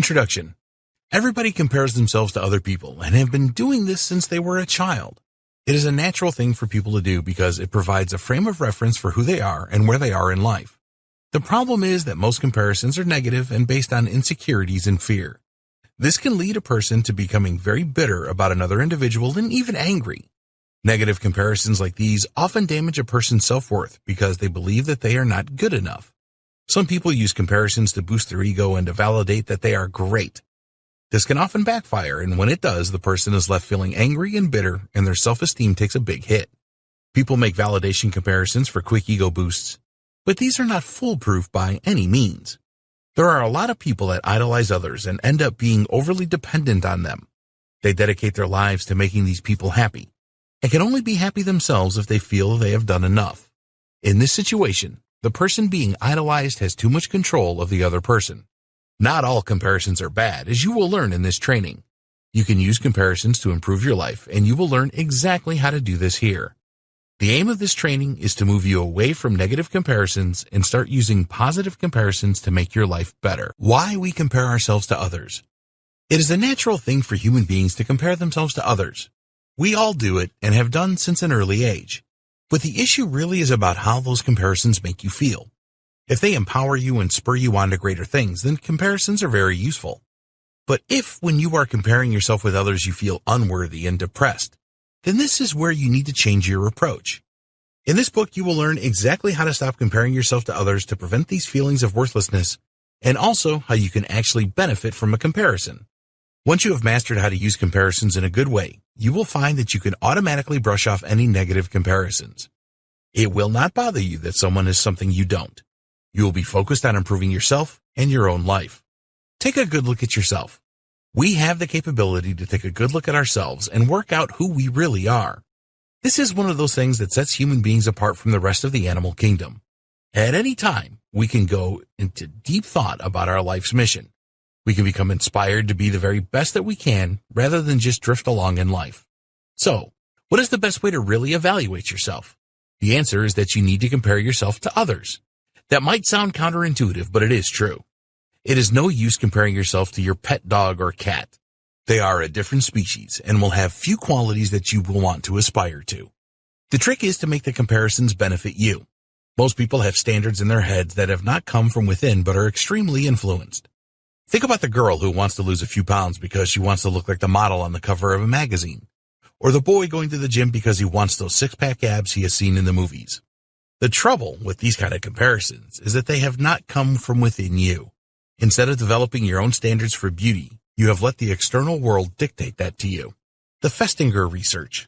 Introduction. Everybody compares themselves to other people and have been doing this since they were a child. It is a natural thing for people to do because it provides a frame of reference for who they are and where they are in life. The problem is that most comparisons are negative and based on insecurities and fear. This can lead a person to becoming very bitter about another individual and even angry. Negative comparisons like these often damage a person's self-worth because they believe that they are not good enough. Some people use comparisons to boost their ego and to validate that they are great. This can often backfire, and when it does, the person is left feeling angry and bitter, and their self-esteem takes a big hit. People make validation comparisons for quick ego boosts, but these are not foolproof by any means. There are a lot of people that idolize others and end up being overly dependent on them. They dedicate their lives to making these people happy, and can only be happy themselves if they feel they have done enough. In this situation, the person being idolized has too much control of the other person. Not all comparisons are bad, as you will learn in this training. You can use comparisons to improve your life, and you will learn exactly how to do this here. The aim of this training is to move you away from negative comparisons and start using positive comparisons to make your life better. Why we compare ourselves to others. It is a natural thing for human beings to compare themselves to others. We all do it and have done since an early age. But the issue really is about how those comparisons make you feel. If they empower you and spur you on to greater things, then comparisons are very useful. But if, when you are comparing yourself with others, you feel unworthy and depressed, then this is where you need to change your approach. In this book, you will learn exactly how to stop comparing yourself to others to prevent these feelings of worthlessness, and also how you can actually benefit from a comparison. Once you have mastered how to use comparisons in a good way, you will find that you can automatically brush off any negative comparisons. It will not bother you that someone is something you don't. You will be focused on improving yourself and your own life. Take a good look at yourself. We have the capability to take a good look at ourselves and work out who we really are. This is one of those things that sets human beings apart from the rest of the animal kingdom. At any time, we can go into deep thought about our life's mission. We can become inspired to be the very best that we can rather than just drift along in life. So, what is the best way to really evaluate yourself? The answer is that you need to compare yourself to others. That might sound counterintuitive, but it is true. It is no use comparing yourself to your pet dog or cat. They are a different species and will have few qualities that you will want to aspire to. The trick is to make the comparisons benefit you. Most people have standards in their heads that have not come from within but are extremely influenced. Think about the girl who wants to lose a few pounds because she wants to look like the model on the cover of a magazine, or the boy going to the gym because he wants those six-pack abs he has seen in the movies. The trouble with these kind of comparisons is that they have not come from within you. Instead of developing your own standards for beauty, you have let the external world dictate that to you. The Festinger research.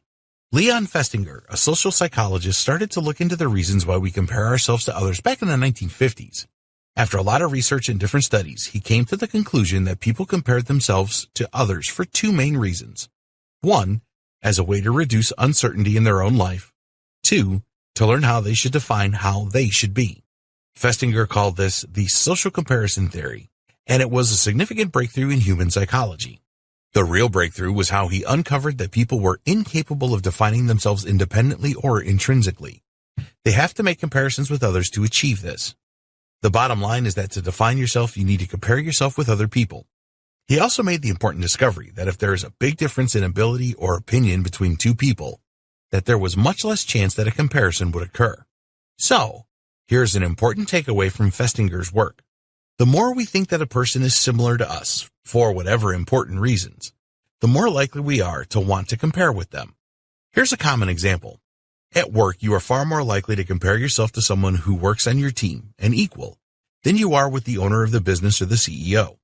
Leon Festinger, a social psychologist, started to look into the reasons why we compare ourselves to others back in the 1950s. After a lot of research and different studies, he came to the conclusion that people compared themselves to others for two main reasons. 1, as a way to reduce uncertainty in their own life. 2, to learn how they should define how they should be. Festinger called this the social comparison theory, and it was a significant breakthrough in human psychology. The real breakthrough was how he uncovered that people were incapable of defining themselves independently or intrinsically. They have to make comparisons with others to achieve this. The bottom line is that to define yourself, you need to compare yourself with other people. He also made the important discovery that if there is a big difference in ability or opinion between two people, that there was much less chance that a comparison would occur. So, here's an important takeaway from Festinger's work. The more we think that a person is similar to us, for whatever important reasons, the more likely we are to want to compare with them. Here's a common example. At work, you are far more likely to compare yourself to someone who works on your team, an equal, than you are with the owner of the business or the CEO.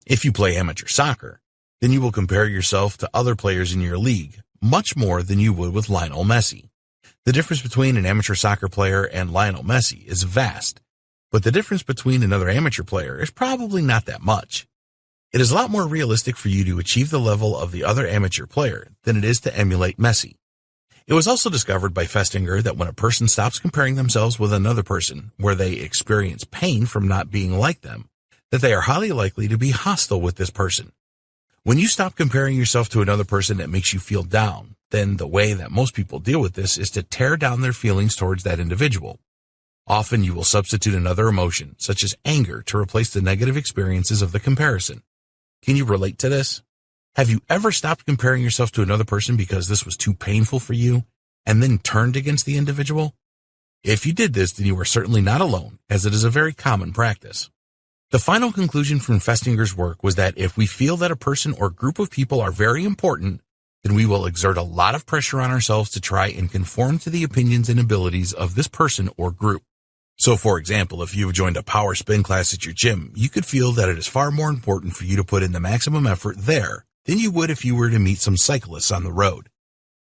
If you play amateur soccer, then you will compare yourself to other players in your league much more than you would with Lionel Messi. The difference between an amateur soccer player and Lionel Messi is vast, but the difference between another amateur player is probably not that much. It is a lot more realistic for you to achieve the level of the other amateur player than it is to emulate Messi. It was also discovered by Festinger that when a person stops comparing themselves with another person where they experience pain from not being like them, that they are highly likely to be hostile with this person. When you stop comparing yourself to another person that makes you feel down, then the way that most people deal with this is to tear down their feelings towards that individual. Often you will substitute another emotion, such as anger, to replace the negative experiences of the comparison. Can you relate to this? Have you ever stopped comparing yourself to another person because this was too painful for you and then turned against the individual? If you did this, then you are certainly not alone, as it is a very common practice. The final conclusion from Festinger's work was that if we feel that a person or group of people are very important, then we will exert a lot of pressure on ourselves to try and conform to the opinions and abilities of this person or group. So, for example, if you've joined a power spin class at your gym, you could feel that it is far more important for you to put in the maximum effort there than you would if you were to meet some cyclists on the road.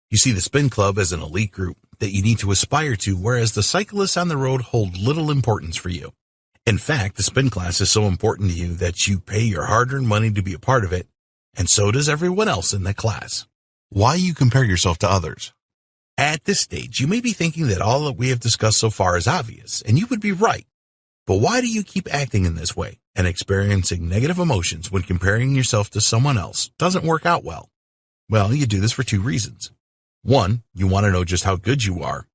You see the spin club as an elite group that you need to aspire to, whereas the cyclists on the road hold little importance for you. In fact, the spin class is so important to you that you pay your hard-earned money to be a part of it, and so does everyone else in the class. Why you compare yourself to others? At this stage, you may be thinking that all that we have discussed so far is obvious, and you would be right. But why do you keep acting in this way and experiencing negative emotions when comparing yourself to someone else doesn't work out well? Well, you do this for two reasons. 1, you want to know just how good you are.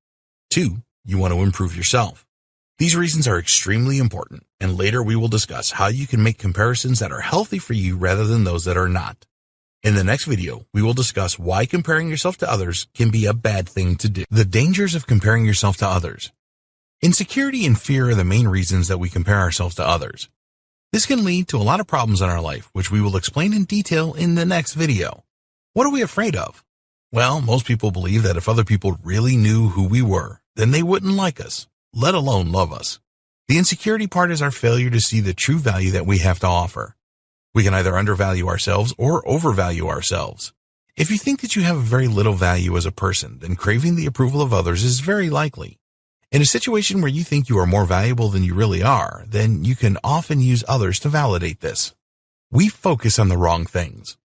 2, you want to improve yourself. These reasons are extremely important, and later we will discuss how you can make comparisons that are healthy for you rather than those that are not. In the next video, we will discuss why comparing yourself to others can be a bad thing to do. The dangers of comparing yourself to others. Insecurity and fear are the main reasons that we compare ourselves to others. This can lead to a lot of problems in our life, which we will explain in detail in the next video. What are we afraid of? Well, most people believe that if other people really knew who we were, then they wouldn't like us, let alone love us. The insecurity part is our failure to see the true value that we have to offer. We can either undervalue ourselves or overvalue ourselves. If you think that you have very little value as a person, then craving the approval of others is very likely. In a situation where you think you are more valuable than you really are, then you can often use others to validate this. We focus on the wrong things.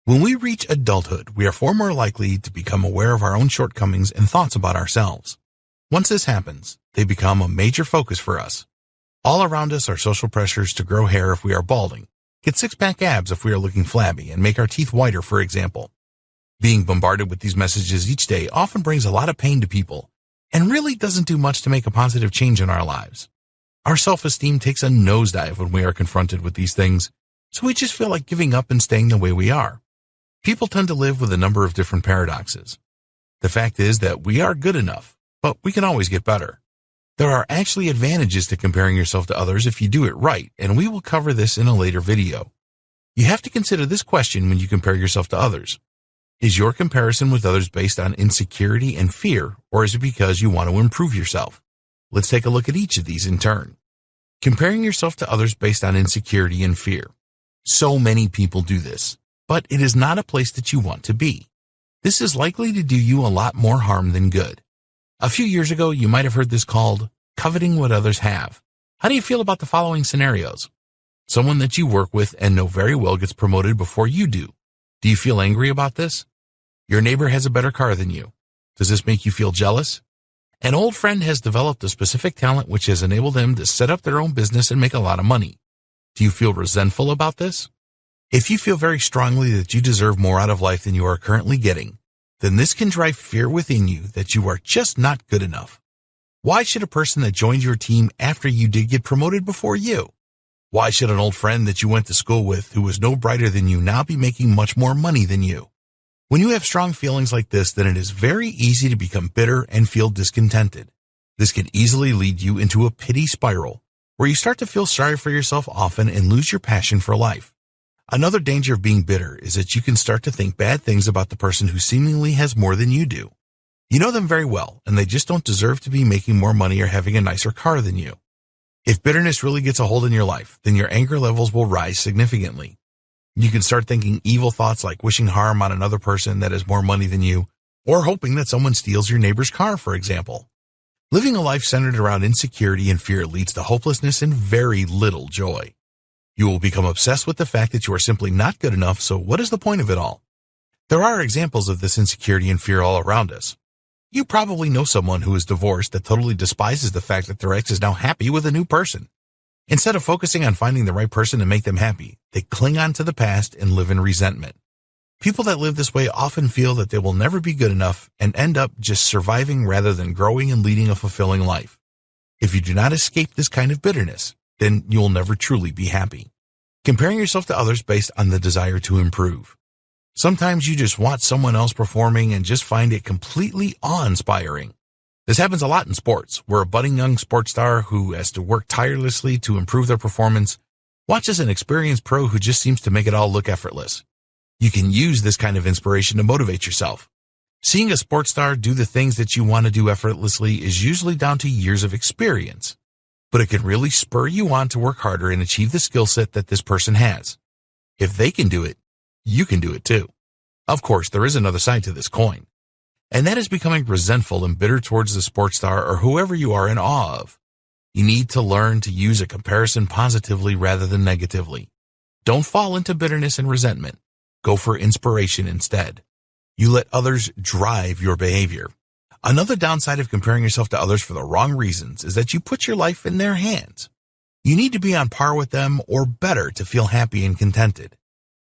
When we reach adulthood, we are far more likely to become aware of our own shortcomings and thoughts about ourselves. Once this happens, they become a major focus for us. All around us are social pressures to grow hair if we are balding, get six-pack abs if we are looking flabby, and make our teeth whiter, for example. Being bombarded with these messages each day often brings a lot of pain to people, and really doesn't do much to make a positive change in our lives. Our self-esteem takes a nosedive when we are confronted with these things, so we just feel like giving up and staying the way we are. People tend to live with a number of different paradoxes. The fact is that we are good enough, but we can always get better. There are actually advantages to comparing yourself to others if you do it right, and we will cover this in a later video. You have to consider this question when you compare yourself to others. Is your comparison with others based on insecurity and fear, or is it because you want to improve yourself? Let's take a look at each of these in turn. Comparing yourself to others based on insecurity and fear. So many people do this, but it is not a place that you want to be. This is likely to do you a lot more harm than good. A few years ago, you might have heard this called coveting what others have. How do you feel about the following scenarios? Someone that you work with and know very well gets promoted before you do. Do you feel angry about this? Your neighbor has a better car than you. Does this make you feel jealous? An old friend has developed a specific talent which has enabled them to set up their own business and make a lot of money. Do you feel resentful about this? If you feel very strongly that you deserve more out of life than you are currently getting, then this can drive fear within you that you are just not good enough. Why should a person that joined your team after you did get promoted before you? Why should an old friend that you went to school with who was no brighter than you now be making much more money than you? When you have strong feelings like this, then it is very easy to become bitter and feel discontented. This can easily lead you into a pity spiral, where you start to feel sorry for yourself often and lose your passion for life. Another danger of being bitter is that you can start to think bad things about the person who seemingly has more than you do. You know them very well, and they just don't deserve to be making more money or having a nicer car than you. If bitterness really gets a hold in your life, then your anger levels will rise significantly. You can start thinking evil thoughts like wishing harm on another person that has more money than you, or hoping that someone steals your neighbor's car, for example. Living a life centered around insecurity and fear leads to hopelessness and very little joy. You will become obsessed with the fact that you are simply not good enough, so what is the point of it all? There are examples of this insecurity and fear all around us. You probably know someone who is divorced that totally despises the fact that their ex is now happy with a new person. Instead of focusing on finding the right person to make them happy, they cling on to the past and live in resentment. People that live this way often feel that they will never be good enough and end up just surviving rather than growing and leading a fulfilling life. If you do not escape this kind of bitterness, then you will never truly be happy. Comparing yourself to others based on the desire to improve. Sometimes you just watch someone else performing and just find it completely awe-inspiring. This happens a lot in sports, where a budding young sports star who has to work tirelessly to improve their performance watches an experienced pro who just seems to make it all look effortless. You can use this kind of inspiration to motivate yourself. Seeing a sports star do the things that you want to do effortlessly is usually down to years of experience, but it can really spur you on to work harder and achieve the skill set that this person has. If they can do it, you can do it too. Of course, there is another side to this coin, and that is becoming resentful and bitter towards the sports star or whoever you are in awe of. You need to learn to use a comparison positively rather than negatively. Don't fall into bitterness and resentment. Go for inspiration instead. You let others drive your behavior. Another downside of comparing yourself to others for the wrong reasons is that you put your life in their hands. You need to be on par with them or better to feel happy and contented.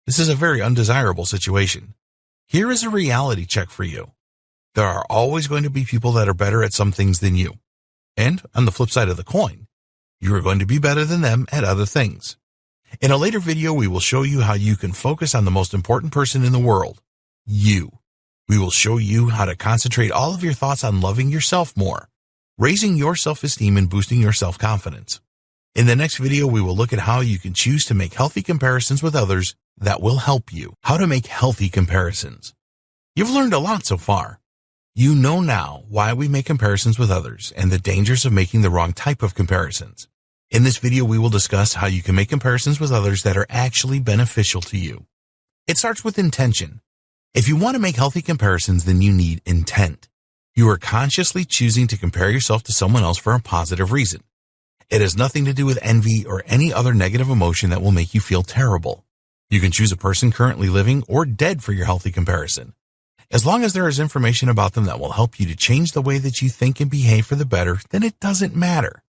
This is a very undesirable situation. Here is a reality check for you. There are always going to be people that are better at some things than you. And on the flip side of the coin, you are going to be better than them at other things. In a later video, we will show you how you can focus on the most important person in the world, you. We will show you how to concentrate all of your thoughts on loving yourself more, raising your self-esteem and boosting your self-confidence. In the next video, we will look at how you can choose to make healthy comparisons with others that will help you. How to make healthy comparisons. You've learned a lot so far. You know now why we make comparisons with others and the dangers of making the wrong type of comparisons. In this video, we will discuss how you can make comparisons with others that are actually beneficial to you. It starts with intention. If you want to make healthy comparisons, then you need intent. You are consciously choosing to compare yourself to someone else for a positive reason. It has nothing to do with envy or any other negative emotion that will make you feel terrible. You can choose a person currently living or dead for your healthy comparison. As long as there is information about them that will help you to change the way that you think and behave for the better, then it doesn't matter.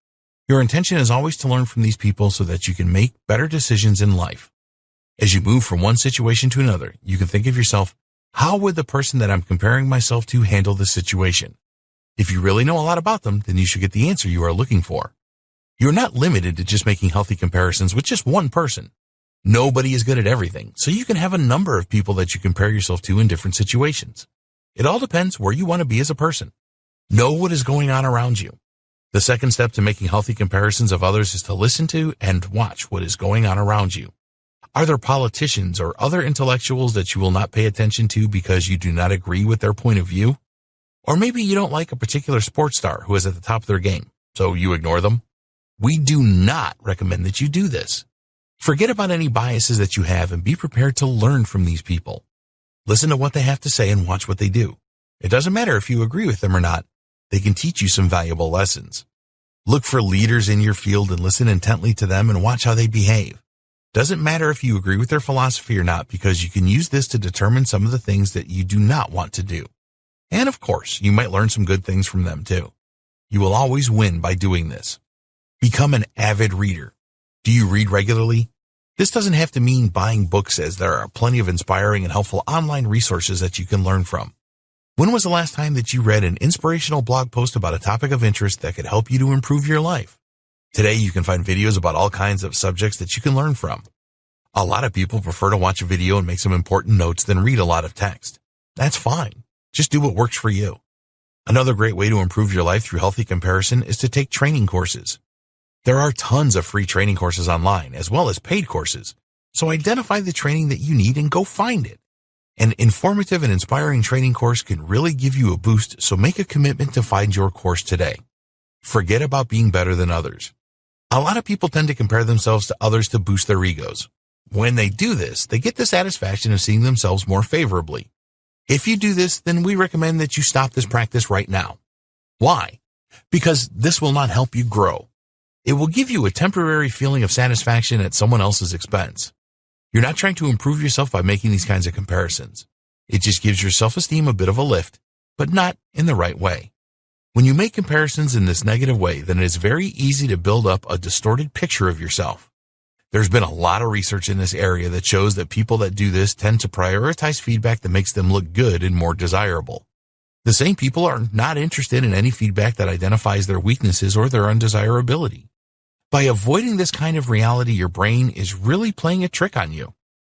Your intention is always to learn from these people so that you can make better decisions in life. As you move from one situation to another, you can think of yourself, how would the person that I'm comparing myself to handle this situation? If you really know a lot about them, then you should get the answer you are looking for. You're not limited to just making healthy comparisons with just one person. Nobody is good at everything, so you can have a number of people that you compare yourself to in different situations. It all depends where you want to be as a person. Know what is going on around you. The second step to making healthy comparisons of others is to listen to and watch what is going on around you. Are there politicians or other intellectuals that you will not pay attention to because you do not agree with their point of view? Or maybe you don't like a particular sports star who is at the top of their game, so you ignore them? We do not recommend that you do this. Forget about any biases that you have and be prepared to learn from these people. Listen to what they have to say and watch what they do. It doesn't matter if you agree with them or not. They can teach you some valuable lessons. Look for leaders in your field and listen intently to them and watch how they behave. Doesn't matter if you agree with their philosophy or not, because you can use this to determine some of the things that you do not want to do. And of course, you might learn some good things from them too. You will always win by doing this. Become an avid reader. Do you read regularly? This doesn't have to mean buying books, as there are plenty of inspiring and helpful online resources that you can learn from. When was the last time that you read an inspirational blog post about a topic of interest that could help you to improve your life? Today, you can find videos about all kinds of subjects that you can learn from. A lot of people prefer to watch a video and make some important notes than read a lot of text. That's fine. Just do what works for you. Another great way to improve your life through healthy comparison is to take training courses. There are tons of free training courses online, as well as paid courses. So identify the training that you need and go find it. An informative and inspiring training course can really give you a boost, so make a commitment to find your course today. Forget about being better than others. A lot of people tend to compare themselves to others to boost their egos. When they do this, they get the satisfaction of seeing themselves more favorably. If you do this, then we recommend that you stop this practice right now. Why? Because this will not help you grow. It will give you a temporary feeling of satisfaction at someone else's expense. You're not trying to improve yourself by making these kinds of comparisons. It just gives your self-esteem a bit of a lift, but not in the right way. When you make comparisons in this negative way, then it is very easy to build up a distorted picture of yourself. There's been a lot of research in this area that shows that people that do this tend to prioritize feedback that makes them look good and more desirable. The same people are not interested in any feedback that identifies their weaknesses or their undesirability. By avoiding this kind of reality, your brain is really playing a trick on you.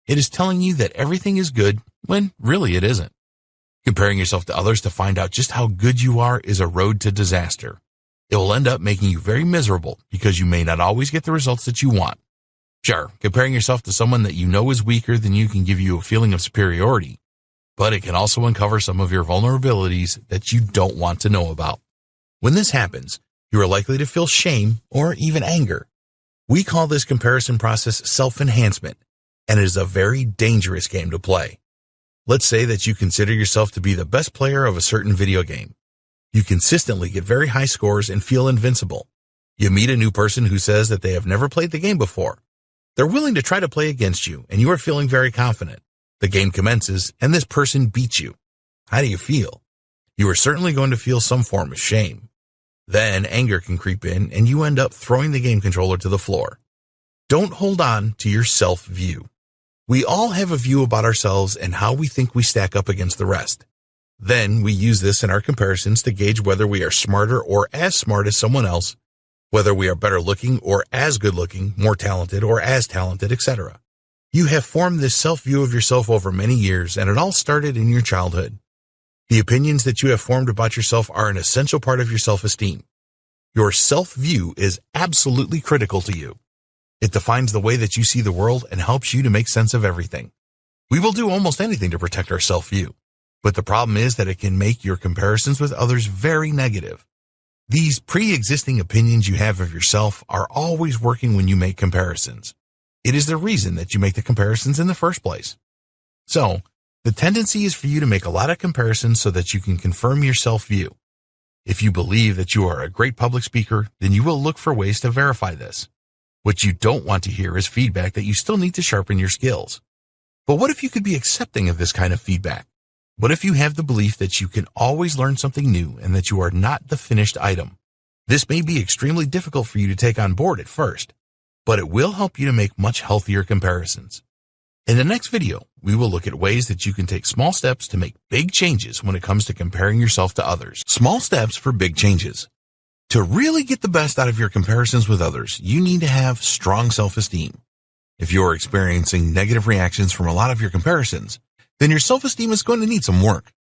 It is telling you that everything is good when really it isn't. Comparing yourself to others to find out just how good you are is a road to disaster. It will end up making you very miserable because you may not always get the results that you want. Sure, comparing yourself to someone that you know is weaker than you can give you a feeling of superiority, but it can also uncover some of your vulnerabilities that you don't want to know about. When this happens, you are likely to feel shame or even anger. We call this comparison process self-enhancement, and it is a very dangerous game to play. Let's say that you consider yourself to be the best player of a certain video game. You consistently get very high scores and feel invincible. You meet a new person who says that they have never played the game before. They're willing to try to play against you, and you are feeling very confident. The game commences, and this person beats you. How do you feel? You are certainly going to feel some form of shame. Then anger can creep in, and you end up throwing the game controller to the floor. Don't hold on to your self-view. We all have a view about ourselves and how we think we stack up against the rest. Then we use this in our comparisons to gauge whether we are smarter or as smart as someone else, whether we are better looking or as good looking, more talented or as talented, etc. You have formed this self-view of yourself over many years, and it all started in your childhood. The opinions that you have formed about yourself are an essential part of your self-esteem. Your self-view is absolutely critical to you. It defines the way that you see the world and helps you to make sense of everything. We will do almost anything to protect our self-view, but the problem is that it can make your comparisons with others very negative. These pre-existing opinions you have of yourself are always working when you make comparisons. It is the reason that you make the comparisons in the first place. So, the tendency is for you to make a lot of comparisons so that you can confirm your self-view. If you believe that you are a great public speaker, then you will look for ways to verify this. What you don't want to hear is feedback that you still need to sharpen your skills. But what if you could be accepting of this kind of feedback? What if you have the belief that you can always learn something new and that you are not the finished item? This may be extremely difficult for you to take on board at first, but it will help you to make much healthier comparisons. In the next video, we will look at ways that you can take small steps to make big changes when it comes to comparing yourself to others. Small steps for big changes. To really get the best out of your comparisons with others, you need to have strong self-esteem. If you are experiencing negative reactions from a lot of your comparisons, then your self-esteem is going to need some work.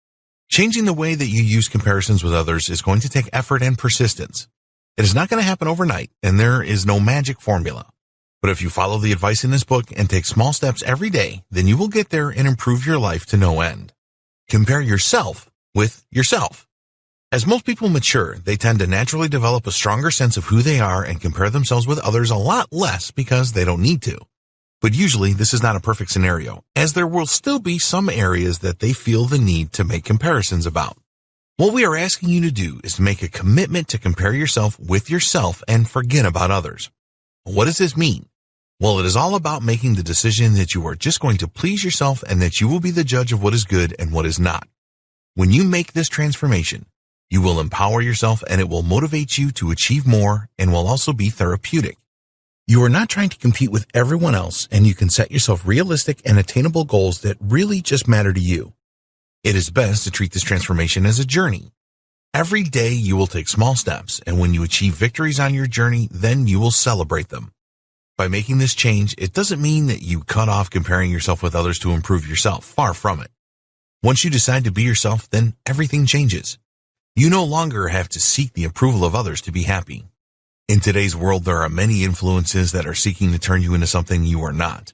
Changing the way that you use comparisons with others is going to take effort and persistence. It is not going to happen overnight, and there is no magic formula. But if you follow the advice in this book and take small steps every day, then you will get there and improve your life to no end. Compare yourself with yourself. As most people mature, they tend to naturally develop a stronger sense of who they are and compare themselves with others a lot less because they don't need to. But usually this is not a perfect scenario, as there will still be some areas that they feel the need to make comparisons about. What we are asking you to do is to make a commitment to compare yourself with yourself and forget about others. What does this mean? Well, it is all about making the decision that you are just going to please yourself and that you will be the judge of what is good and what is not. When you make this transformation, you will empower yourself and it will motivate you to achieve more and will also be therapeutic. You are not trying to compete with everyone else, and you can set yourself realistic and attainable goals that really just matter to you. It is best to treat this transformation as a journey. Every day you will take small steps, and when you achieve victories on your journey, then you will celebrate them. By making this change, it doesn't mean that you cut off comparing yourself with others to improve yourself. Far from it. Once you decide to be yourself, then everything changes. You no longer have to seek the approval of others to be happy. In today's world, there are many influences that are seeking to turn you into something you are not.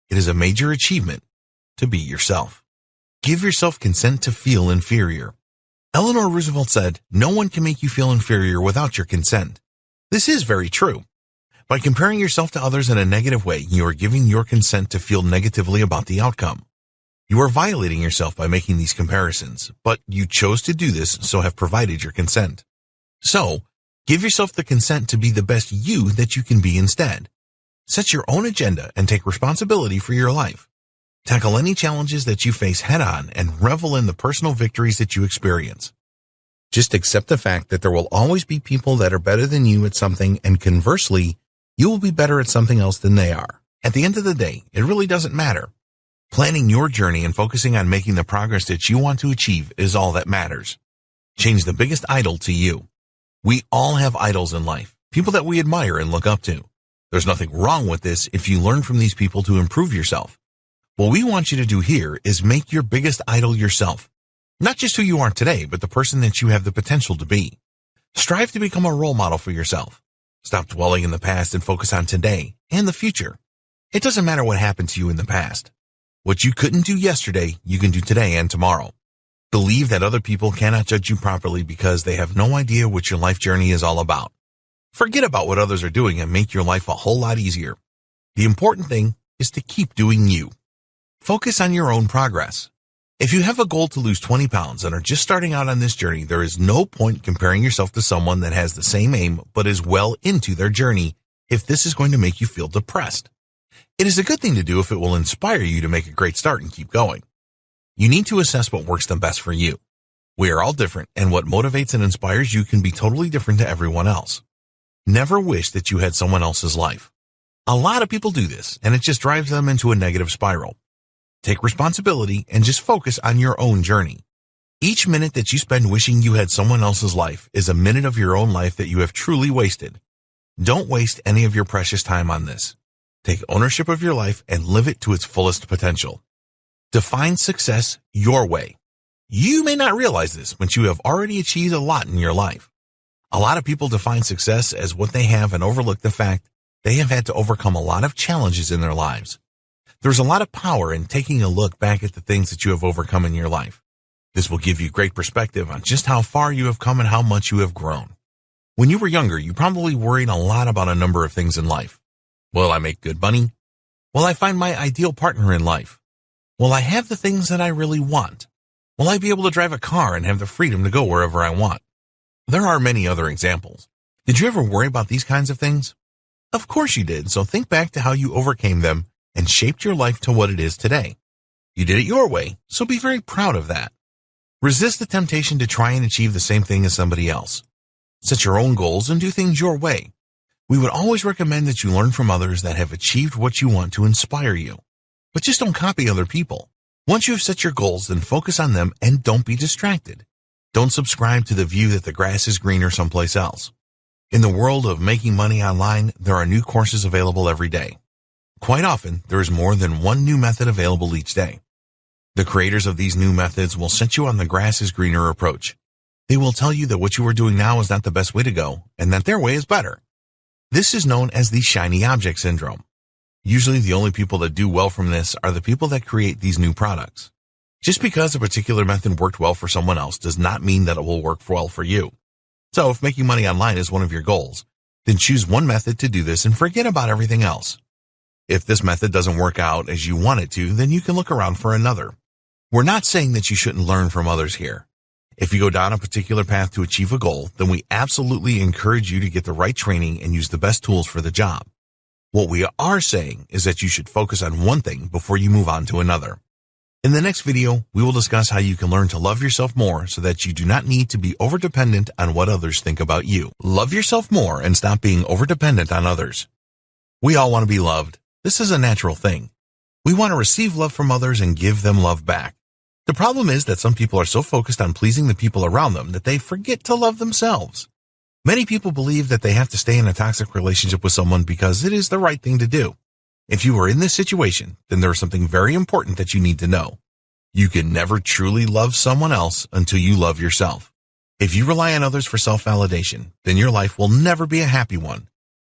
It is a major achievement to be yourself. Give yourself consent to feel inferior. Eleanor Roosevelt said, "No one can make you feel inferior without your consent." This is very true. By comparing yourself to others in a negative way, you are giving your consent to feel negatively about the outcome. You are violating yourself by making these comparisons, but you chose to do this, so have provided your consent. So, give yourself the consent to be the best you that you can be instead. Set your own agenda and take responsibility for your life. Tackle any challenges that you face head-on and revel in the personal victories that you experience. Just accept the fact that there will always be people that are better than you at something, and conversely, you will be better at something else than they are. At the end of the day, it really doesn't matter. Planning your journey and focusing on making the progress that you want to achieve is all that matters. Change the biggest idol to you. We all have idols in life. people that we admire and look up to. There's nothing wrong with this if you learn from these people to improve yourself. What we want you to do here is make your biggest idol yourself. Not just who you are today, but the person that you have the potential to be. Strive to become a role model for yourself. Stop dwelling in the past and focus on today and the future. It doesn't matter what happened to you in the past. What you couldn't do yesterday, you can do today and tomorrow. Believe that other people cannot judge you properly because they have no idea what your life journey is all about. Forget about what others are doing and make your life a whole lot easier. The important thing is to keep doing you. Focus on your own progress. If you have a goal to lose 20 pounds and are just starting out on this journey, there is no point comparing yourself to someone that has the same aim but is well into their journey if this is going to make you feel depressed. It is a good thing to do if it will inspire you to make a great start and keep going. You need to assess what works the best for you. We are all different, and what motivates and inspires you can be totally different to everyone else. Never wish that you had someone else's life. A lot of people do this, and it just drives them into a negative spiral. Take responsibility and just focus on your own journey. Each minute that you spend wishing you had someone else's life is a minute of your own life that you have truly wasted. Don't waste any of your precious time on this. Take ownership of your life and live it to its fullest potential. Define success your way. You may not realize this, but you have already achieved a lot in your life. A lot of people define success as what they have and overlook the fact they have had to overcome a lot of challenges in their lives. There's a lot of power in taking a look back at the things that you have overcome in your life. This will give you great perspective on just how far you have come and how much you have grown. When you were younger, you probably worried a lot about a number of things in life. Will I make good money? Will I find my ideal partner in life? Will I have the things that I really want? Will I be able to drive a car and have the freedom to go wherever I want? There are many other examples. Did you ever worry about these kinds of things? Of course you did, so think back to how you overcame them and shaped your life to what it is today. You did it your way, so be very proud of that. Resist the temptation to try and achieve the same thing as somebody else. Set your own goals and do things your way. We would always recommend that you learn from others that have achieved what you want to inspire you. But just don't copy other people. Once you have set your goals, then focus on them and don't be distracted. Don't subscribe to the view that the grass is greener someplace else. In the world of making money online, there are new courses available every day. Quite often, there is more than one new method available each day. The creators of these new methods will set you on the grass is greener approach. They will tell you that what you are doing now is not the best way to go and that their way is better. This is known as the shiny object syndrome. Usually the only people that do well from this are the people that create these new products. Just because a particular method worked well for someone else does not mean that it will work well for you. So if making money online is one of your goals, then choose one method to do this and forget about everything else. If this method doesn't work out as you want it to, then you can look around for another. We're not saying that you shouldn't learn from others here. If you go down a particular path to achieve a goal, then we absolutely encourage you to get the right training and use the best tools for the job. What we are saying is that you should focus on one thing before you move on to another. In the next video, we will discuss how you can learn to love yourself more so that you do not need to be overdependent on what others think about you. Love yourself more and stop being overdependent on others. We all want to be loved. This is a natural thing. We want to receive love from others and give them love back. The problem is that some people are so focused on pleasing the people around them that they forget to love themselves. Many people believe that they have to stay in a toxic relationship with someone because it is the right thing to do. If you are in this situation, then there is something very important that you need to know. You can never truly love someone else until you love yourself. If you rely on others for self-validation, then your life will never be a happy one.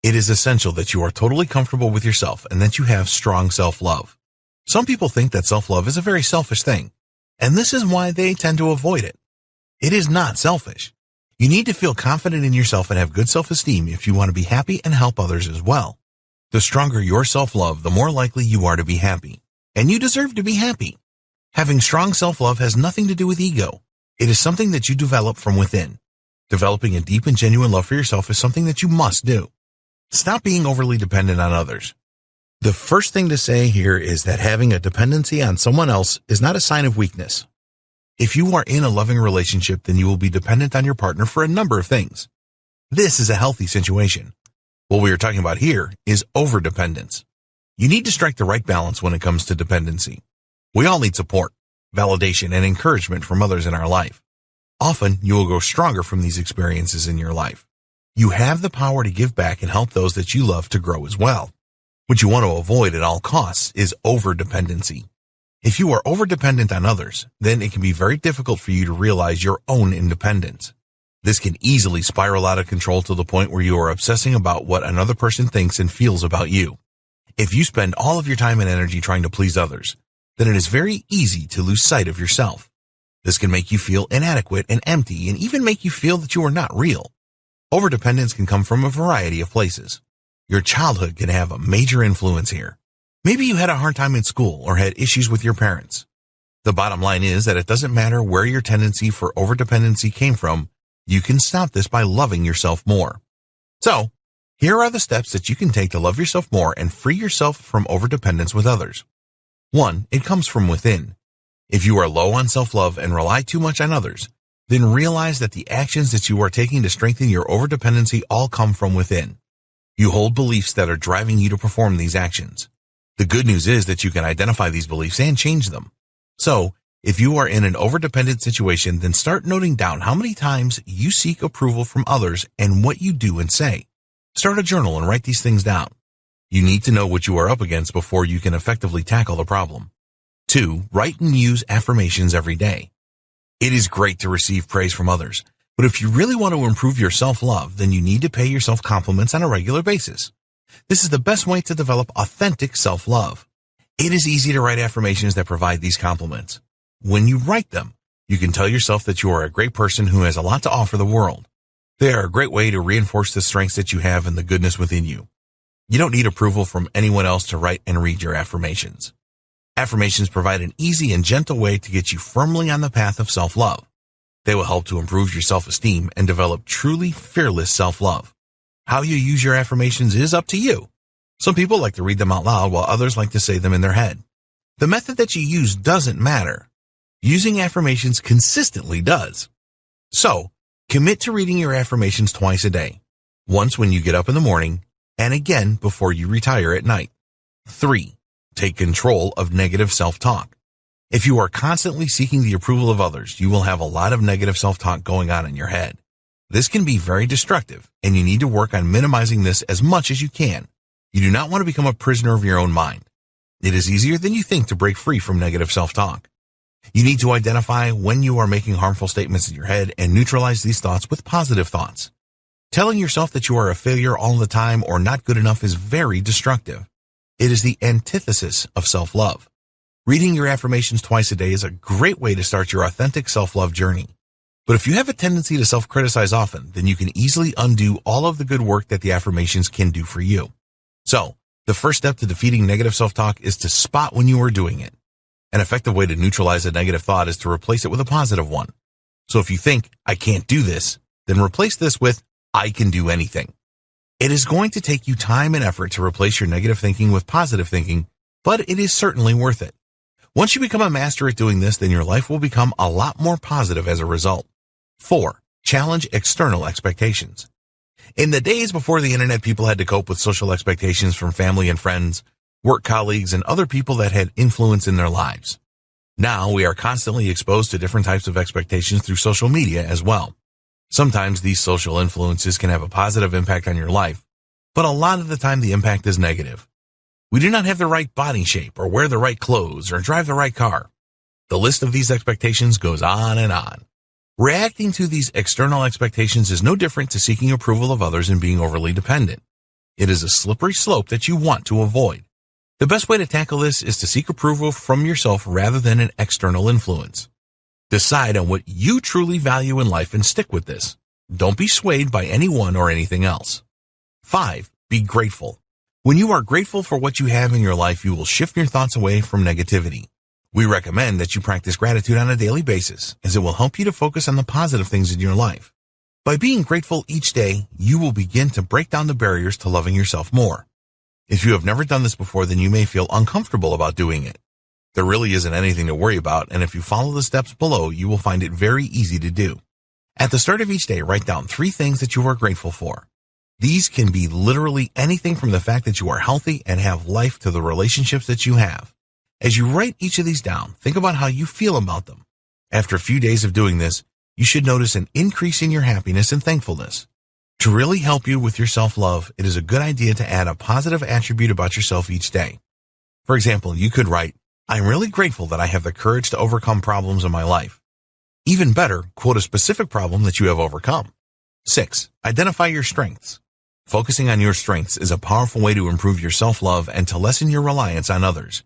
It is essential that you are totally comfortable with yourself and that you have strong self-love. Some people think that self-love is a very selfish thing, and this is why they tend to avoid it. It is not selfish. You need to feel confident in yourself and have good self-esteem if you want to be happy and help others as well. The stronger your self-love, the more likely you are to be happy. And you deserve to be happy. Having strong self-love has nothing to do with ego. It is something that you develop from within. Developing a deep and genuine love for yourself is something that you must do. Stop being overly dependent on others. The first thing to say here is that having a dependency on someone else is not a sign of weakness. If you are in a loving relationship, then you will be dependent on your partner for a number of things. This is a healthy situation. What we are talking about here is overdependence. You need to strike the right balance when it comes to dependency. We all need support, validation, and encouragement from others in our life. Often, you will grow stronger from these experiences in your life. You have the power to give back and help those that you love to grow as well. What you want to avoid at all costs is over-dependency. If you are over-dependent on others, then it can be very difficult for you to realize your own independence. This can easily spiral out of control to the point where you are obsessing about what another person thinks and feels about you. If you spend all of your time and energy trying to please others, then it is very easy to lose sight of yourself. This can make you feel inadequate and empty and even make you feel that you are not real. Overdependence can come from a variety of places. Your childhood can have a major influence here. Maybe you had a hard time in school or had issues with your parents. The bottom line is that it doesn't matter where your tendency for overdependency came from, you can stop this by loving yourself more. So, here are the steps that you can take to love yourself more and free yourself from overdependence with others. 1. It comes from within. If you are low on self-love and rely too much on others, then realize that the actions that you are taking to strengthen your overdependency all come from within. You hold beliefs that are driving you to perform these actions. The good news is that you can identify these beliefs and change them. So, if you are in an overdependent situation, then start noting down how many times you seek approval from others and what you do and say. Start a journal and write these things down. You need to know what you are up against before you can effectively tackle the problem. 2. Write and use affirmations every day. It is great to receive praise from others, but if you really want to improve your self-love, then you need to pay yourself compliments on a regular basis. This is the best way to develop authentic self-love. It is easy to write affirmations that provide these compliments. When you write them, you can tell yourself that you are a great person who has a lot to offer the world. They are a great way to reinforce the strengths that you have and the goodness within you. You don't need approval from anyone else to write and read your affirmations. Affirmations provide an easy and gentle way to get you firmly on the path of self-love. They will help to improve your self-esteem and develop truly fearless self-love. How you use your affirmations is up to you. Some people like to read them out loud while others like to say them in their head. The method that you use doesn't matter. Using affirmations consistently does. So, commit to reading your affirmations twice a day. Once when you get up in the morning, and again before you retire at night. 3. Take control of negative self-talk. If you are constantly seeking the approval of others, you will have a lot of negative self-talk going on in your head. This can be very destructive, and you need to work on minimizing this as much as you can. You do not want to become a prisoner of your own mind. It is easier than you think to break free from negative self-talk. You need to identify when you are making harmful statements in your head and neutralize these thoughts with positive thoughts. Telling yourself that you are a failure all the time or not good enough is very destructive. It is the antithesis of self-love. Reading your affirmations twice a day is a great way to start your authentic self-love journey. But if you have a tendency to self-criticize often, then you can easily undo all of the good work that the affirmations can do for you. So, the first step to defeating negative self-talk is to spot when you are doing it. An effective way to neutralize a negative thought is to replace it with a positive one. So if you think, I can't do this, then replace this with, I can do anything. It is going to take you time and effort to replace your negative thinking with positive thinking, but it is certainly worth it. Once you become a master at doing this, then your life will become a lot more positive as a result. 4. Challenge external expectations. In the days before the internet, people had to cope with social expectations from family and friends, work colleagues, and other people that had influence in their lives. Now we are constantly exposed to different types of expectations through social media as well. Sometimes these social influences can have a positive impact on your life, but a lot of the time the impact is negative. We do not have the right body shape or wear the right clothes or drive the right car. The list of these expectations goes on and on. Reacting to these external expectations is no different to seeking approval of others and being overly dependent. It is a slippery slope that you want to avoid. The best way to tackle this is to seek approval from yourself rather than an external influence. Decide on what you truly value in life and stick with this. Don't be swayed by anyone or anything else. 5. Be grateful. When you are grateful for what you have in your life, you will shift your thoughts away from negativity. We recommend that you practice gratitude on a daily basis, as it will help you to focus on the positive things in your life. By being grateful each day, you will begin to break down the barriers to loving yourself more. If you have never done this before, then you may feel uncomfortable about doing it. There really isn't anything to worry about, and if you follow the steps below, you will find it very easy to do. At the start of each day, write down 3 things that you are grateful for. These can be literally anything from the fact that you are healthy and have life to the relationships that you have. As you write each of these down, think about how you feel about them. After a few days of doing this, you should notice an increase in your happiness and thankfulness. To really help you with your self-love, it is a good idea to add a positive attribute about yourself each day. For example, you could write, "I'm really grateful that I have the courage to overcome problems in my life." Even better, quote a specific problem that you have overcome. 6. Identify your strengths. Focusing on your strengths is a powerful way to improve your self-love and to lessen your reliance on others.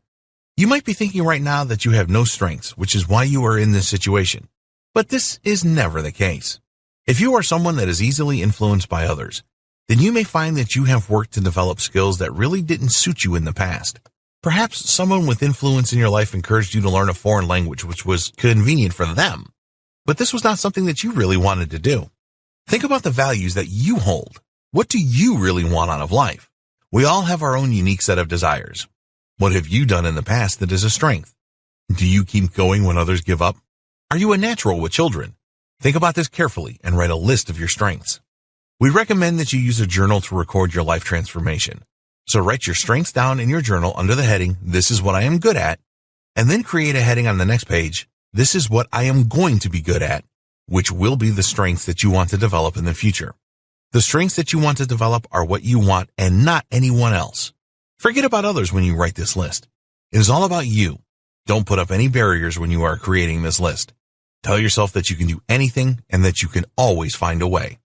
You might be thinking right now that you have no strengths, which is why you are in this situation. But this is never the case. If you are someone that is easily influenced by others, then you may find that you have worked to develop skills that really didn't suit you in the past. Perhaps someone with influence in your life encouraged you to learn a foreign language, which was convenient for them. But this was not something that you really wanted to do. Think about the values that you hold. What do you really want out of life? We all have our own unique set of desires. What have you done in the past that is a strength? Do you keep going when others give up? Are you a natural with children? Think about this carefully and write a list of your strengths. We recommend that you use a journal to record your life transformation. So write your strengths down in your journal under the heading, "This is what I am good at," and then create a heading on the next page, "This is what I am going to be good at," which will be the strengths that you want to develop in the future. The strengths that you want to develop are what you want and not anyone else. Forget about others when you write this list. It is all about you. Don't put up any barriers when you are creating this list. Tell yourself that you can do anything and that you can always find a way.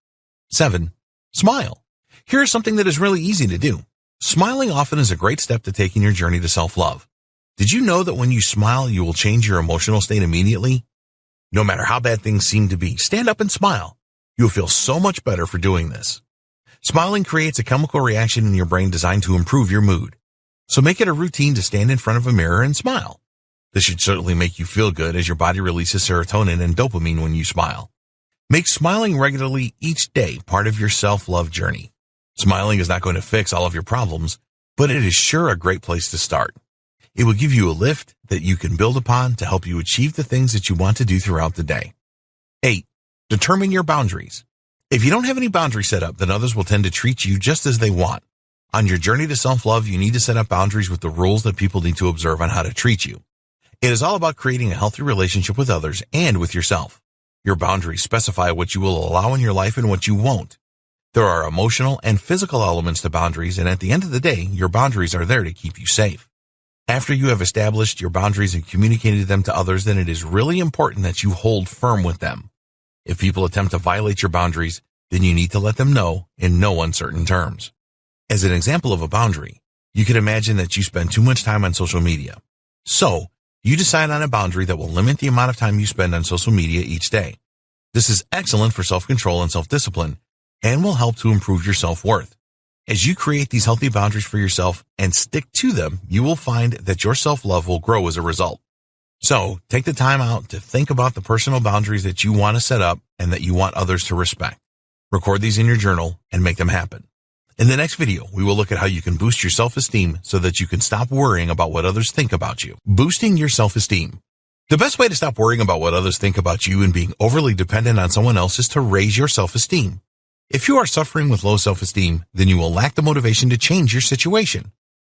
7. Smile. Here is something that is really easy to do. Smiling often is a great step to take in your journey to self-love. Did you know that when you smile, you will change your emotional state immediately? No matter how bad things seem to be, stand up and smile. You will feel so much better for doing this. Smiling creates a chemical reaction in your brain designed to improve your mood. So make it a routine to stand in front of a mirror and smile. This should certainly make you feel good as your body releases serotonin and dopamine when you smile. Make smiling regularly each day part of your self-love journey. Smiling is not going to fix all of your problems, but it is sure a great place to start. It will give you a lift that you can build upon to help you achieve the things that you want to do throughout the day. 8. Determine your boundaries. If you don't have any boundaries set up, then others will tend to treat you just as they want. On your journey to self-love, you need to set up boundaries with the rules that people need to observe on how to treat you. It is all about creating a healthy relationship with others and with yourself. Your boundaries specify what you will allow in your life and what you won't. There are emotional and physical elements to boundaries, and at the end of the day, your boundaries are there to keep you safe. After you have established your boundaries and communicated them to others, then it is really important that you hold firm with them. If people attempt to violate your boundaries, then you need to let them know in no uncertain terms. As an example of a boundary, you can imagine that you spend too much time on social media. So, you decide on a boundary that will limit the amount of time you spend on social media each day. This is excellent for self-control and self-discipline and will help to improve your self-worth. As you create these healthy boundaries for yourself and stick to them, you will find that your self-love will grow as a result. So, take the time out to think about the personal boundaries that you want to set up and that you want others to respect. Record these in your journal and make them happen. In the next video, we will look at how you can boost your self-esteem so that you can stop worrying about what others think about you. Boosting your self-esteem. The best way to stop worrying about what others think about you and being overly dependent on someone else is to raise your self-esteem. If you are suffering with low self-esteem, then you will lack the motivation to change your situation.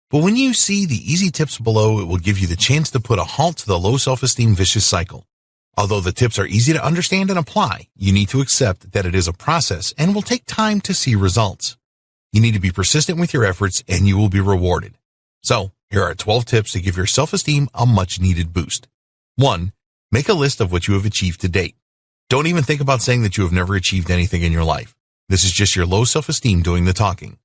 But when you see the easy tips below, it will give you the chance to put a halt to the low self-esteem vicious cycle. Although the tips are easy to understand and apply, you need to accept that it is a process and will take time to see results. You need to be persistent with your efforts and you will be rewarded. So, here are 12 tips to give your self-esteem a much-needed boost. 1. Make a list of what you have achieved to date. Don't even think about saying that you have never achieved anything in your life. This is just your low self-esteem doing the talking.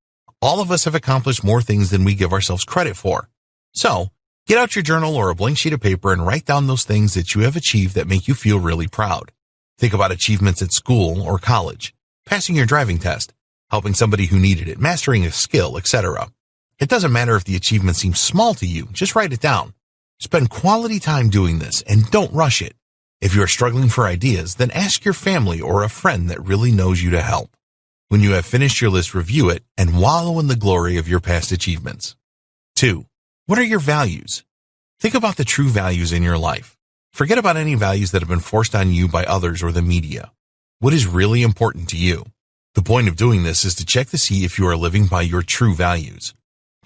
All of us have accomplished more things than we give ourselves credit for. So, get out your journal or a blank sheet of paper and write down those things that you have achieved that make you feel really proud. Think about achievements at school or college, passing your driving test, helping somebody who needed it, mastering a skill, etc. It doesn't matter if the achievement seems small to you, just write it down. Spend quality time doing this and don't rush it. If you are struggling for ideas, then ask your family or a friend that really knows you to help. When you have finished your list, review it and wallow in the glory of your past achievements. 2. What are your values? Think about the true values in your life. Forget about any values that have been forced on you by others or the media. What is really important to you? The point of doing this is to check to see if you are living by your true values.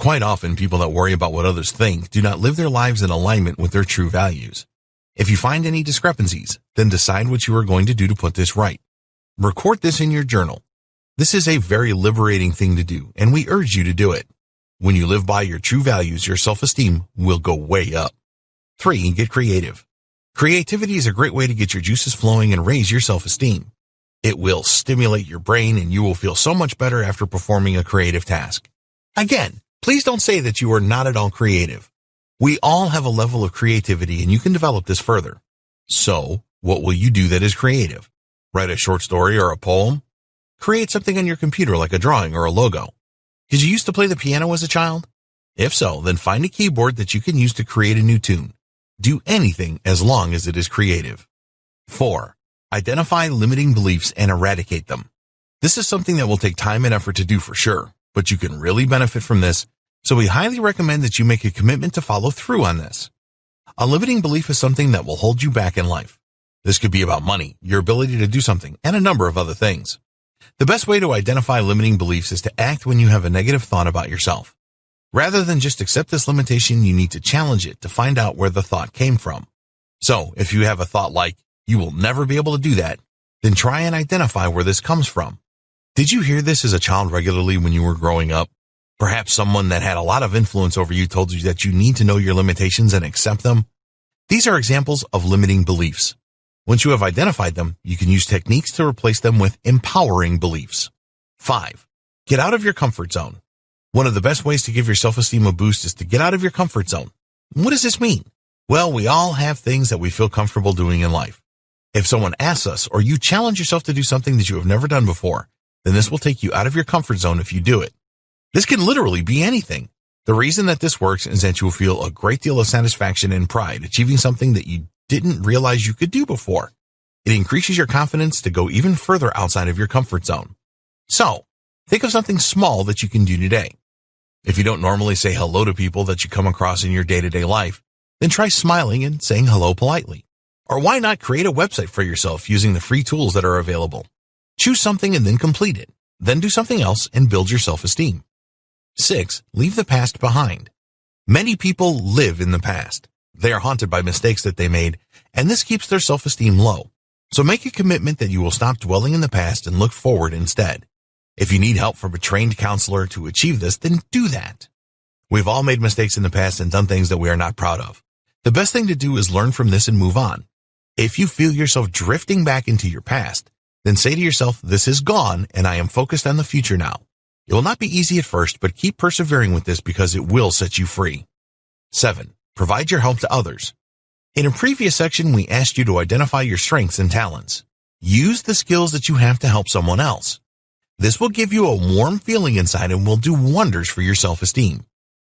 Quite often, people that worry about what others think do not live their lives in alignment with their true values. If you find any discrepancies, then decide what you are going to do to put this right. Record this in your journal. This is a very liberating thing to do, and we urge you to do it. When you live by your true values, your self-esteem will go way up. 3. Get creative. Creativity is a great way to get your juices flowing and raise your self-esteem. It will stimulate your brain, and you will feel so much better after performing a creative task. Again, please don't say that you are not at all creative. We all have a level of creativity, and you can develop this further. So, what will you do that is creative? Write a short story or a poem? Create something on your computer like a drawing or a logo. Did you used to play the piano as a child? If so, then find a keyboard that you can use to create a new tune. Do anything as long as it is creative. 4. Identify limiting beliefs and eradicate them. This is something that will take time and effort to do for sure, but you can really benefit from this, so we highly recommend that you make a commitment to follow through on this. A limiting belief is something that will hold you back in life. This could be about money, your ability to do something, and a number of other things. The best way to identify limiting beliefs is to act when you have a negative thought about yourself. Rather than just accept this limitation, you need to challenge it to find out where the thought came from. So, if you have a thought like, "You will never be able to do that," then try and identify where this comes from. Did you hear this as a child regularly when you were growing up? Perhaps someone that had a lot of influence over you told you that you need to know your limitations and accept them. These are examples of limiting beliefs. Once you have identified them, you can use techniques to replace them with empowering beliefs. 5. Get out of your comfort zone. One of the best ways to give your self-esteem a boost is to get out of your comfort zone. What does this mean? Well, we all have things that we feel comfortable doing in life. If someone asks us or you challenge yourself to do something that you have never done before, then this will take you out of your comfort zone if you do it. This can literally be anything. The reason that this works is that you will feel a great deal of satisfaction and pride achieving something that you didn't realize you could do before. It increases your confidence to go even further outside of your comfort zone. So, think of something small that you can do today. If you don't normally say hello to people that you come across in your day-to-day life, then try smiling and saying hello politely. Or why not create a website for yourself using the free tools that are available? Choose something and then complete it. Then do something else and build your self-esteem. 6. Leave the past behind. Many people live in the past. They are haunted by mistakes that they made, and this keeps their self-esteem low. So make a commitment that you will stop dwelling in the past and look forward instead. If you need help from a trained counselor to achieve this, then do that. We've all made mistakes in the past and done things that we are not proud of. The best thing to do is learn from this and move on. If you feel yourself drifting back into your past, then say to yourself, "This is gone and I am focused on the future now." It will not be easy at first, but keep persevering with this because it will set you free. 7. Provide your help to others. In a previous section, we asked you to identify your strengths and talents. Use the skills that you have to help someone else. This will give you a warm feeling inside and will do wonders for your self-esteem.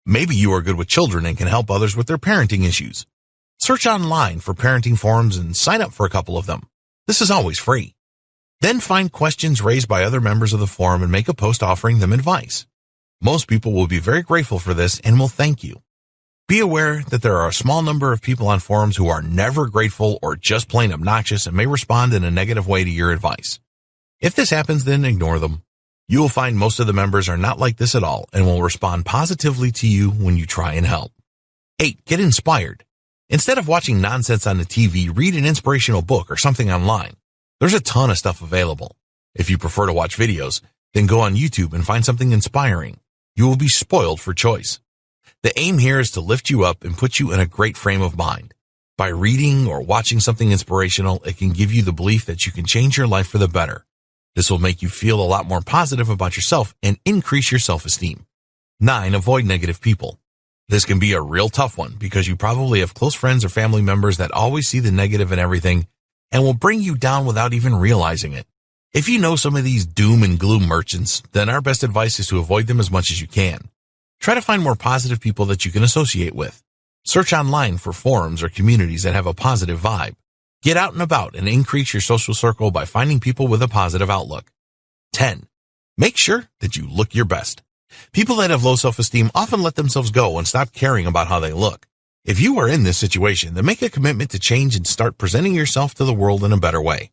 Maybe you are good with children and can help others with their parenting issues. Search online for parenting forums and sign up for a couple of them. This is always free. Then find questions raised by other members of the forum and make a post offering them advice. Most people will be very grateful for this and will thank you. Be aware that there are a small number of people on forums who are never grateful or just plain obnoxious and may respond in a negative way to your advice. If this happens, then ignore them. You will find most of the members are not like this at all and will respond positively to you when you try and help. 8. Get inspired. Instead of watching nonsense on the TV, read an inspirational book or something online. There's a ton of stuff available. If you prefer to watch videos, then go on YouTube and find something inspiring. You will be spoiled for choice. The aim here is to lift you up and put you in a great frame of mind. By reading or watching something inspirational, it can give you the belief that you can change your life for the better. This will make you feel a lot more positive about yourself and increase your self-esteem. 9. Avoid negative people. This can be a real tough one because you probably have close friends or family members that always see the negative in everything and will bring you down without even realizing it. If you know some of these doom and gloom merchants, then our best advice is to avoid them as much as you can. Try to find more positive people that you can associate with. Search online for forums or communities that have a positive vibe. Get out and about and increase your social circle by finding people with a positive outlook. 10. Make sure that you look your best. People that have low self-esteem often let themselves go and stop caring about how they look. If you are in this situation, then make a commitment to change and start presenting yourself to the world in a better way.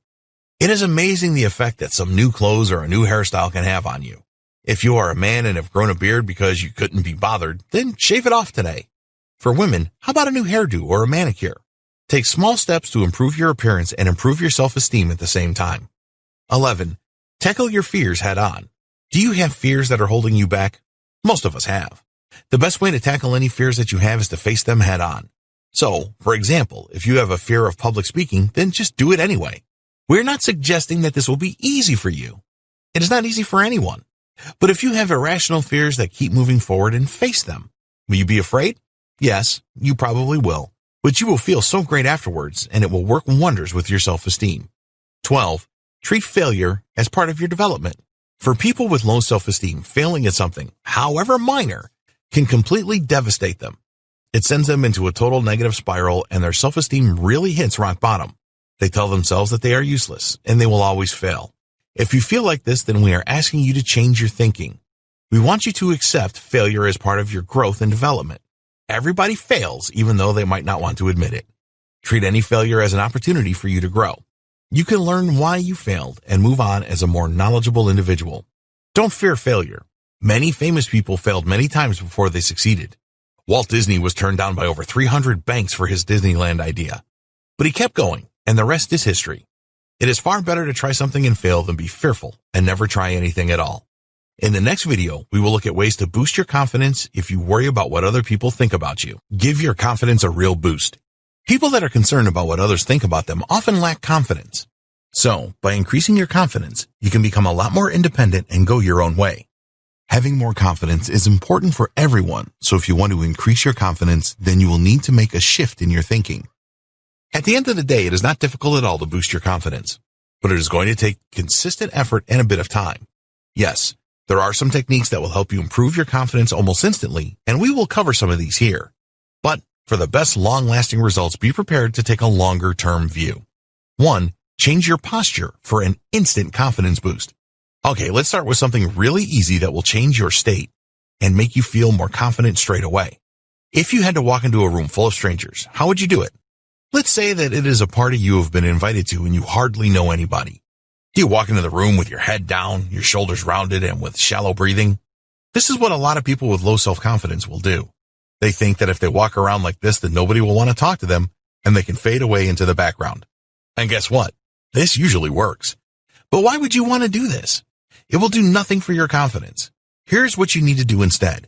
It is amazing the effect that some new clothes or a new hairstyle can have on you. If you are a man and have grown a beard because you couldn't be bothered, then shave it off today. For women, how about a new hairdo or a manicure? Take small steps to improve your appearance and improve your self-esteem at the same time. 11. Tackle your fears head on. Do you have fears that are holding you back? Most of us have. The best way to tackle any fears that you have is to face them head on. So, for example, if you have a fear of public speaking, then just do it anyway. We're not suggesting that this will be easy for you. It is not easy for anyone. But if you have irrational fears that keep moving forward, and face them. Will you be afraid? Yes, you probably will. But you will feel so great afterwards, and it will work wonders with your self-esteem. 12. Treat failure as part of your development. For people with low self-esteem, failing at something, however minor, can completely devastate them. It sends them into a total negative spiral, and their self-esteem really hits rock bottom. They tell themselves that they are useless, and they will always fail. If you feel like this, then we are asking you to change your thinking. We want you to accept failure as part of your growth and development. Everybody fails, even though they might not want to admit it. Treat any failure as an opportunity for you to grow. You can learn why you failed and move on as a more knowledgeable individual. Don't fear failure. Many famous people failed many times before they succeeded. Walt Disney was turned down by over 300 banks for his Disneyland idea. But he kept going, and the rest is history. It is far better to try something and fail than be fearful and never try anything at all. In the next video, we will look at ways to boost your confidence if you worry about what other people think about you. Give your confidence a real boost. People that are concerned about what others think about them often lack confidence. So, by increasing your confidence, you can become a lot more independent and go your own way. Having more confidence is important for everyone, so if you want to increase your confidence, then you will need to make a shift in your thinking. At the end of the day, it is not difficult at all to boost your confidence, but it is going to take consistent effort and a bit of time. Yes, there are some techniques that will help you improve your confidence almost instantly, and we will cover some of these here. But for the best long-lasting results, be prepared to take a longer-term view. 1. Change your posture for an instant confidence boost. Okay, let's start with something really easy that will change your state and make you feel more confident straight away. If you had to walk into a room full of strangers, how would you do it? Let's say that it is a party you have been invited to and you hardly know anybody. Do you walk into the room with your head down, your shoulders rounded, and with shallow breathing? This is what a lot of people with low self-confidence will do. They think that if they walk around like this, then nobody will want to talk to them, and they can fade away into the background. And guess what? This usually works. But why would you want to do this? It will do nothing for your confidence. Here's what you need to do instead.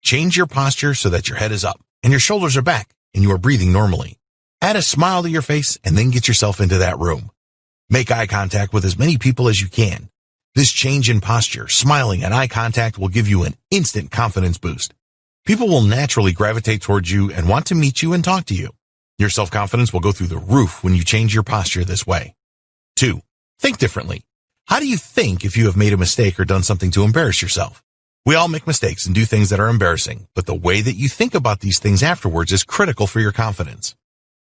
Change your posture so that your head is up and your shoulders are back and you are breathing normally. Add a smile to your face and then get yourself into that room. Make eye contact with as many people as you can. This change in posture, smiling, and eye contact will give you an instant confidence boost. People will naturally gravitate towards you and want to meet you and talk to you. Your self-confidence will go through the roof when you change your posture this way. 2. Think differently. How do you think if you have made a mistake or done something to embarrass yourself? We all make mistakes and do things that are embarrassing, but the way that you think about these things afterwards is critical for your confidence.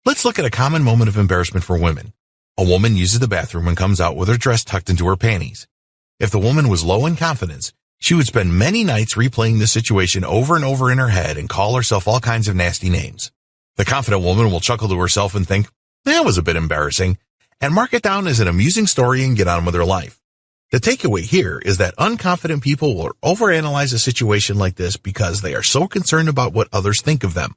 Let's look at a common moment of embarrassment for women. A woman uses the bathroom and comes out with her dress tucked into her panties. If the woman was low in confidence, she would spend many nights replaying this situation over and over in her head and call herself all kinds of nasty names. The confident woman will chuckle to herself and think, that was a bit embarrassing, and mark it down as an amusing story and get on with their life. The takeaway here is that unconfident people will overanalyze a situation like this because they are so concerned about what others think of them.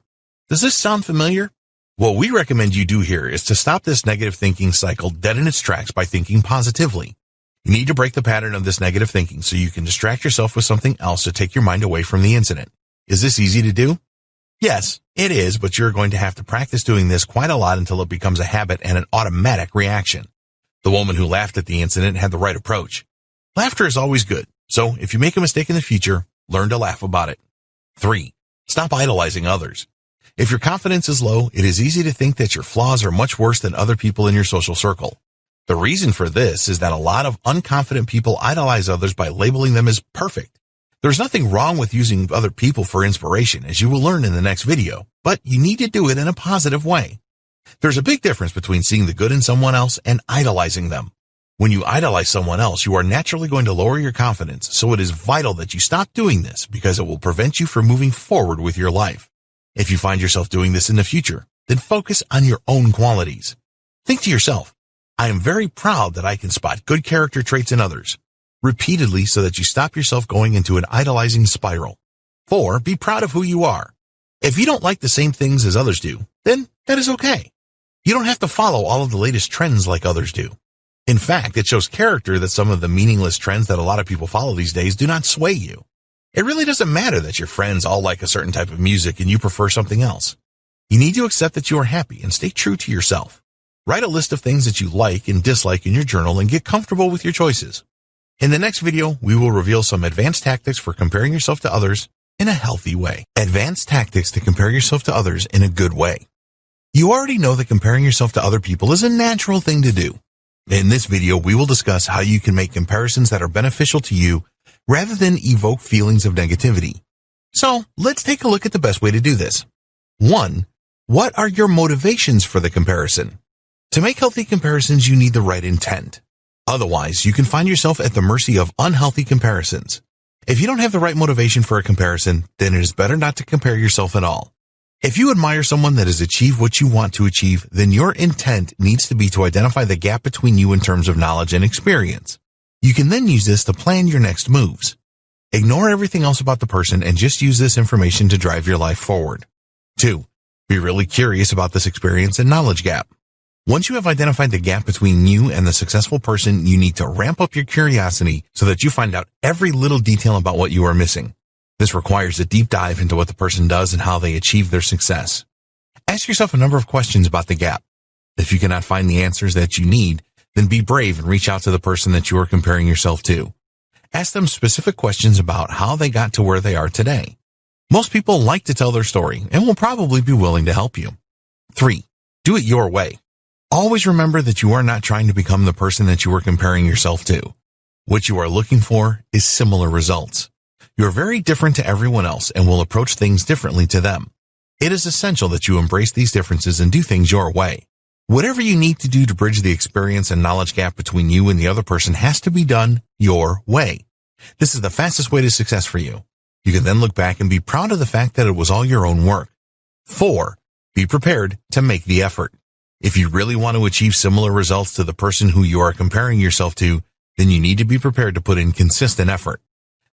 Does this sound familiar? What we recommend you do here is to stop this negative thinking cycle dead in its tracks by thinking positively. You need to break the pattern of this negative thinking so you can distract yourself with something else to take your mind away from the incident. Is this easy to do? Yes, it is, but you're going to have to practice doing this quite a lot until it becomes a habit and an automatic reaction. The woman who laughed at the incident had the right approach. Laughter is always good, so if you make a mistake in the future, learn to laugh about it. 3. Stop idolizing others. If your confidence is low, it is easy to think that your flaws are much worse than other people in your social circle. The reason for this is that a lot of unconfident people idolize others by labeling them as perfect. There's nothing wrong with using other people for inspiration, as you will learn in the next video, but you need to do it in a positive way. There's a big difference between seeing the good in someone else and idolizing them. When you idolize someone else, you are naturally going to lower your confidence, so it is vital that you stop doing this because it will prevent you from moving forward with your life. If you find yourself doing this in the future, then focus on your own qualities. Think to yourself, I am very proud that I can spot good character traits in others, repeatedly so that you stop yourself going into an idolizing spiral. 4. Be proud of who you are. If you don't like the same things as others do, then that is okay. You don't have to follow all of the latest trends like others do. In fact, it shows character that some of the meaningless trends that a lot of people follow these days do not sway you. It really doesn't matter that your friends all like a certain type of music and you prefer something else. You need to accept that you are happy and stay true to yourself. Write a list of things that you like and dislike in your journal and get comfortable with your choices. In the next video, we will reveal some advanced tactics for comparing yourself to others in a healthy way. Advanced tactics to compare yourself to others in a good way. You already know that comparing yourself to other people is a natural thing to do. In this video, we will discuss how you can make comparisons that are beneficial to you rather than evoke feelings of negativity. So, let's take a look at the best way to do this. 1. What are your motivations for the comparison? To make healthy comparisons, you need the right intent. Otherwise, you can find yourself at the mercy of unhealthy comparisons. If you don't have the right motivation for a comparison, then it is better not to compare yourself at all. If you admire someone that has achieved what you want to achieve, then your intent needs to be to identify the gap between you in terms of knowledge and experience. You can then use this to plan your next moves. Ignore everything else about the person and just use this information to drive your life forward. 2. Be really curious about this experience and knowledge gap. Once you have identified the gap between you and the successful person, you need to ramp up your curiosity so that you find out every little detail about what you are missing. This requires a deep dive into what the person does and how they achieve their success. Ask yourself a number of questions about the gap. If you cannot find the answers that you need, then be brave and reach out to the person that you are comparing yourself to. Ask them specific questions about how they got to where they are today. Most people like to tell their story and will probably be willing to help you. 3. Do it your way. Always remember that you are not trying to become the person that you are comparing yourself to. What you are looking for is similar results. You are very different to everyone else and will approach things differently to them. It is essential that you embrace these differences and do things your way. Whatever you need to do to bridge the experience and knowledge gap between you and the other person has to be done your way. This is the fastest way to success for you. You can then look back and be proud of the fact that it was all your own work. 4. Be prepared to make the effort. If you really want to achieve similar results to the person who you are comparing yourself to, then you need to be prepared to put in consistent effort.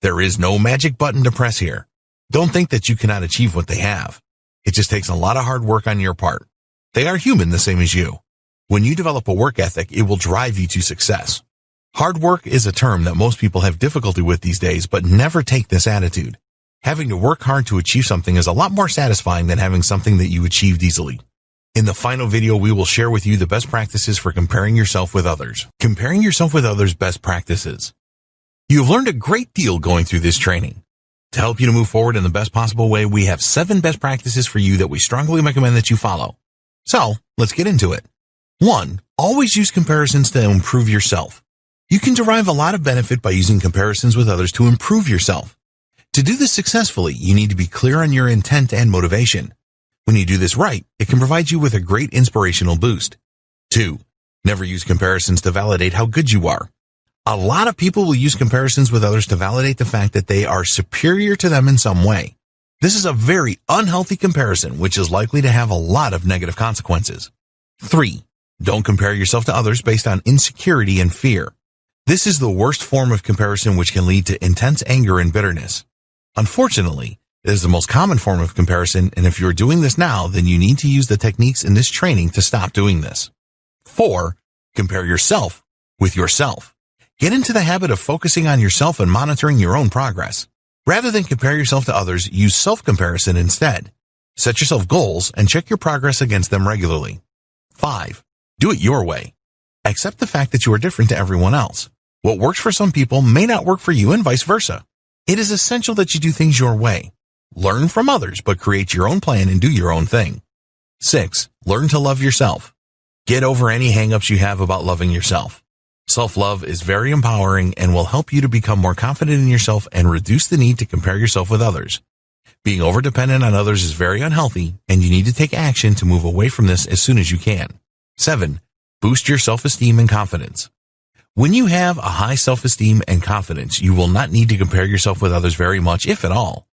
There is no magic button to press here. Don't think that you cannot achieve what they have. It just takes a lot of hard work on your part. They are human the same as you. When you develop a work ethic, it will drive you to success. Hard work is a term that most people have difficulty with these days, but never take this attitude. Having to work hard to achieve something is a lot more satisfying than having something that you achieved easily. In the final video, we will share with you the best practices for comparing yourself with others. Comparing yourself with others' best practices. You have learned a great deal going through this training. To help you to move forward in the best possible way, we have 7 best practices for you that we strongly recommend that you follow. So, let's get into it. 1. Always use comparisons to improve yourself. You can derive a lot of benefit by using comparisons with others to improve yourself. To do this successfully, you need to be clear on your intent and motivation. When you do this right, it can provide you with a great inspirational boost. 2. Never use comparisons to validate how good you are. A lot of people will use comparisons with others to validate the fact that they are superior to them in some way. This is a very unhealthy comparison, which is likely to have a lot of negative consequences. 3. Don't compare yourself to others based on insecurity and fear. This is the worst form of comparison, which can lead to intense anger and bitterness. Unfortunately, it is the most common form of comparison, and if you're doing this now, then you need to use the techniques in this training to stop doing this. 4. Compare yourself with yourself. Get into the habit of focusing on yourself and monitoring your own progress. Rather than compare yourself to others, use self-comparison instead. Set yourself goals and check your progress against them regularly. 5. Do it your way. Accept the fact that you are different to everyone else. What works for some people may not work for you and vice versa. It is essential that you do things your way. Learn from others, but create your own plan and do your own thing. 6. Learn to love yourself. Get over any hang-ups you have about loving yourself. Self-love is very empowering and will help you to become more confident in yourself and reduce the need to compare yourself with others. Being overdependent on others is very unhealthy, and you need to take action to move away from this as soon as you can. 7. Boost your self-esteem and confidence. When you have a high self-esteem and confidence, you will not need to compare yourself with others very much, if at all.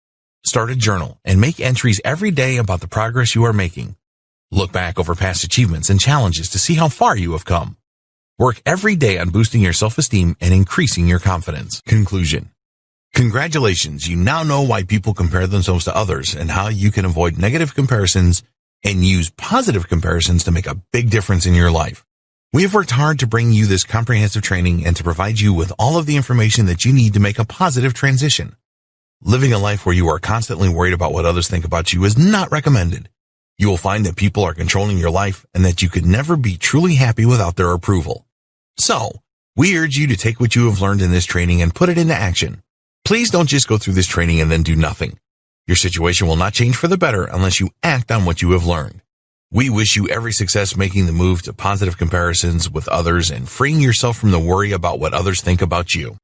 Start a journal and make entries every day about the progress you are making. Look back over past achievements and challenges to see how far you have come. Work every day on boosting your self-esteem and increasing your confidence. Conclusion. Congratulations, you now know why people compare themselves to others and how you can avoid negative comparisons and use positive comparisons to make a big difference in your life. We have worked hard to bring you this comprehensive training and to provide you with all of the information that you need to make a positive transition. Living a life where you are constantly worried about what others think about you is not recommended. You will find that people are controlling your life and that you could never be truly happy without their approval. So, we urge you to take what you have learned in this training and put it into action. Please don't just go through this training and then do nothing. Your situation will not change for the better unless you act on what you have learned. We wish you every success making the move to positive comparisons with others and freeing yourself from the worry about what others think about you.